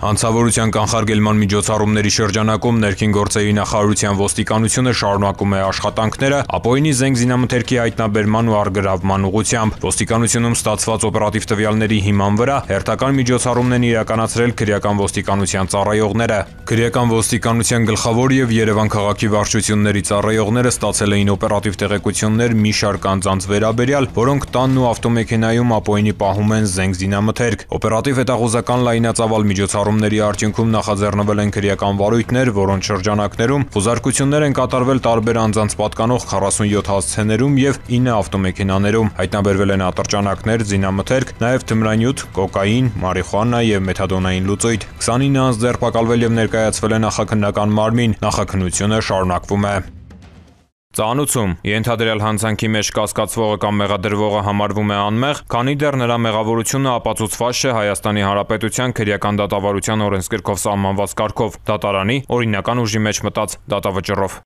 Հանցավորության կանխարգելման միջոցառումների շրջանակում ներքին գործերի նախարարության ոստիկանությունը շարունակում է աշխատանքները Ապօյինի զենք-զինամթերքի հայտնաբերման ու առգրավման ուղղությամբ։ Ոստիկանությունում ստացված օպերատիվ տվյալների հիման վրա հերթական միջոցառումն են իրականացրել քրեական ոստիկանության ծառայողները։ Քրեական ոստիկանության գլխավոր եւ Երևան քաղաքի վարչությունների ծառայողները ստացել էին օպերատիվ տեղեկություններ մի շարք անձանց վերաբերյալ, որոնք տանն ու ավտոմեքենայում Ապօյինի պահում են զենք-զինամթերք։ Օպերատիվ հետախուզական լայնածավալ միջոցառումների արդյունքում նախաձեռնվել են քրեական վարույթներ, որոնց շրջանակներում խուզարկություններ են կատարվել տարբեր անձանց պատկանող 47 հասցեներում եւ 9 ավտոմեքենաներում։ Հայտնաբերվել են ատրճանակներ, զինամթերք, նաեւ թմրանյութ, կոկային, մարիխուանա եւ մեթադոնային լուծույթ։ 29 անձ ձերբակալվել եւ ներկայացվել է նախաքննական մարմին։ Նախաքննությունը շարունակվում է։ Ծանուցում ենթադրյալ հանցանքի մեջ կասկածվողը կամ մեղադրվողը համարվում է անմեղ, քանի դեռ նրա մեղավորությունը ապացուցված չէ Հայաստանի Հանրապետության քրեական դատավարության օրենսգրքով սահմանված կարգով, դատարանի օրինական ուժի մեջ մտած դատավճռով։